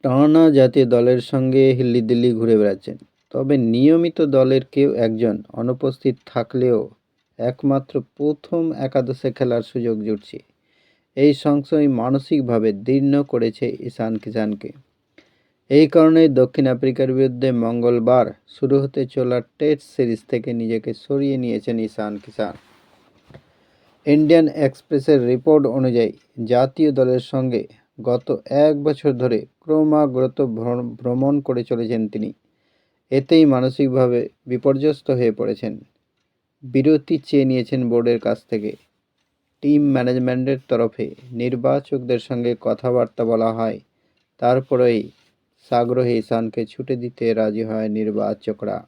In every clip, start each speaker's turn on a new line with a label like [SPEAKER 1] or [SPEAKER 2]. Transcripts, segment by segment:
[SPEAKER 1] টানা জাতীয় দলের সঙ্গে হিল্লিদিল্লি ঘুরে বেড়াচ্ছেন। তবে নিয়মিত দলের কেউ একজন অনুপস্থিত থাকলেও একমাত্র প্রথম একাদশে খেলার সুযোগ জুটছে। এই সংশয় মানসিকভাবে দীর্ণ করেছে ঈশান কিষানকে। এই কারণেই দক্ষিণ আফ্রিকার বিরুদ্ধে মঙ্গলবার শুরু হতে চলা টেস্ট সিরিজ থেকে নিজেকে সরিয়ে নিয়েছেন ঈশান কিষান। ইন্ডিয়ান এক্সপ্রেসের রিপোর্ট অনুযায়ী জাতীয় দলের সঙ্গে গত 1 বছর ধরে ক্রমাগত ভ্রমণ করে চলেছেন তিনি। এতেই মানসিকভাবে বিপর্যস্ত হয়ে পড়েছেন। বিরতি চেয়ে নিয়েছেন বোর্ডের কাছ থেকে। টিম ম্যানেজমেন্টের তরফে নির্বাচকদের সঙ্গে কথাবার্তা বলা হয়, তারপরেই সাগ্রহে ঈশানকে ছুটি দিতে রাজি হয় নির্বাচকরা।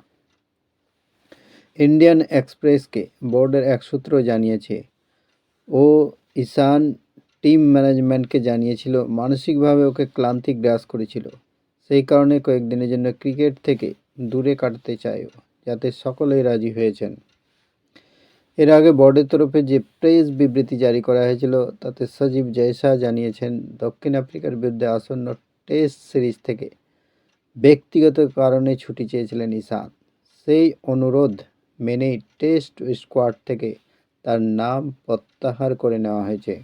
[SPEAKER 1] ইন্ডিয়ান এক্সপ্রেসকে বোর্ডের এক সূত্র জানিয়েছে, ঈশান টিম ম্যানেজমেন্টকে জানিয়েছিল মানসিকভাবে ওকে ক্লান্তি গ্রাস করেছিল। সেই কারণে কয়েকদিনের জন্য ক্রিকেট থেকে দূরে কাটাতে চায়, যাতে সকলেই রাজি হয়েছেন। এর আগে বোর্ডের তরফে যে প্রেস বিবৃতি জারি করা হয়েছিল তাতে সজীব জয়সা জানিয়েছেন দক্ষিণ আফ্রিকার বিরুদ্ধে আসন্ন টেস্ট সিরিজ থেকে ব্যক্তিগত কারণে ছুটি চেয়েছিলেন ঈশান। সেই অনুরোধ মেনেই টেস্ট স্কোয়াড থেকে তার নাম প্রত্যাহার করে নেওয়া হয়েছে।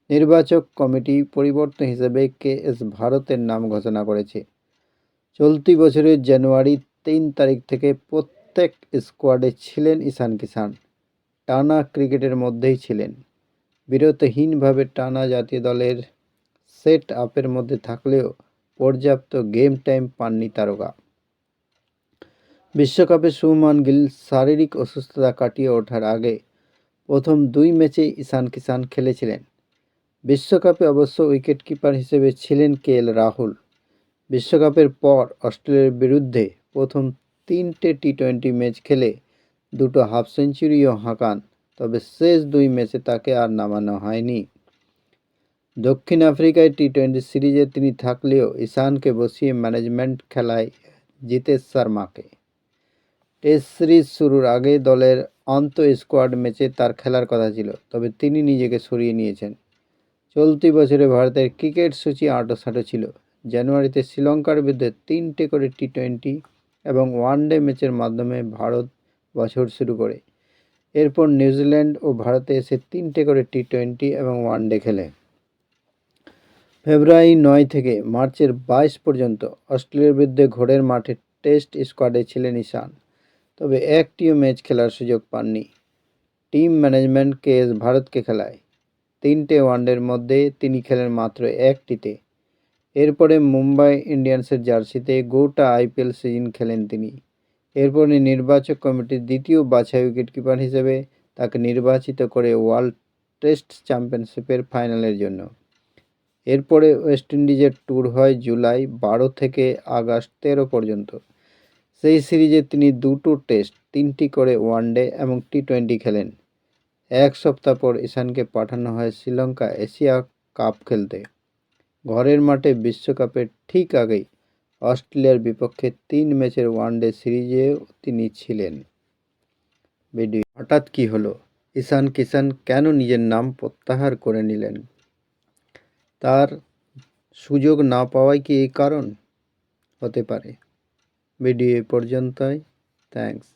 [SPEAKER 1] নির্বাচক কমিটি পরিবর্তন হিসেবে KS ভারতের নাম ঘোষণা করেছে। চলতি বছরের জানুয়ারি 3 তারিখ থেকে প্রত্যেক স্কোয়াডে ছিলেন ঈশান কিষান। টানা ক্রিকেটের মধ্যেই ছিলেন। বিরতিহীনভাবে টানা জাতীয় দলের সেট আপের মধ্যে থাকলেও পর্যাপ্ত গেম টাইম পাননি তারকা। বিশ্বকাপে শুভমান গিল শারীরিক অসুস্থতা কাটিয়ে ওঠার আগে প্রথম 2 ম্যাচে ঈশান কিষান খেলেছিলেন। বিশ্বকাপে অবশ্য উইকেটকিপার হিসেবে ছিলেন KL রাহুল। বিশ্বকাপের পর অস্ট্রেলিয়ার বিরুদ্ধে প্রথম 3টে টি-20 ম্যাচ খেলে 2টো হাফ সেঞ্চুরিও হাঁকান, তবে শেষ 2 ম্যাচে তাকে আর নামানো হয়নি। দক্ষিণ আফ্রিকায় টি-20 সিরিজে তিনি থাকলেও ঈশানকে বসিয়ে ম্যানেজমেন্ট খেলায় জিতেশ শর্মাকে। টেস্ট সিরিজ শুরুর আগে দলের আন্তঃ-স্কোয়াড ম্যাচে তার খেলার কথা ছিল, তবে তিনি নিজেকে সরিয়ে নিয়েছেন। চলতি বছরে ভারতের ক্রিকেট সূচি আঁটো-সাঁটো ছিল। জানুয়ারিতে শ্রীলঙ্কার বিরুদ্ধে 3টে করে টি-20 এবং ওয়ানডে ম্যাচের মাধ্যমে ভারত বছর শুরু করে। এরপর নিউজিল্যান্ড ও ভারতে এসে 3টে করে টি-20 এবং ওয়ানডে খেলে। ফেব্রুয়ারি 9 থেকে মার্চের 22 পর্যন্ত অস্ট্রেলিয়ার বিরুদ্ধে ঘরের মাঠে টেস্ট স্কোয়াডে ছিলেন ঈশান, তবে একটিও ম্যাচ খেলার সুযোগ পাননি। টিম ম্যানেজমেন্ট KS ভারতকে খেলায়। 3টে ওয়ানডের মধ্যে তিনি খেলেন মাত্র 1টিতে। এরপরে মুম্বাই ইন্ডিয়ান্সের জার্সিতে গোটা IPL সিজন খেলেন তিনি। এরপরে নির্বাচক কমিটির দ্বিতীয় বাছাই উইকেটকিপার হিসেবে তাকে নির্বাচিত করে ওয়ার্ল্ড টেস্ট চ্যাম্পিয়নশিপের ফাইনালের জন্য। এরপরে ওয়েস্ট ইন্ডিজের ট্যুর হয় জুলাই 12 থেকে আগস্ট 13 পর্যন্ত। সেই সিরিজে তিনি 2টো টেস্ট, 3টি করে ওয়ানডে এবং টি-20 খেলেন। 1 সপ্তাহ পর ঈশানকে পাঠানো হয় শ্রীলঙ্কা এশিয়া কাপ খেলতে। ঘরের মাঠে বিশ্বকাপের ঠিক আগেই অস্ট্রেলিয়ার বিপক্ষে 3 ম্যাচের ওয়ানডে সিরিজেও তিনি ছিলেন। ভিডিও হঠাৎ কী হলো? ঈশান কিষান কেন নিজের নাম প্রত্যাহার করে নিলেন? তার সুযোগ না পাওয়াই কি এই কারণ? হতে পারে। ভিডিও এ পর্যন্তই। থ্যাঙ্কস।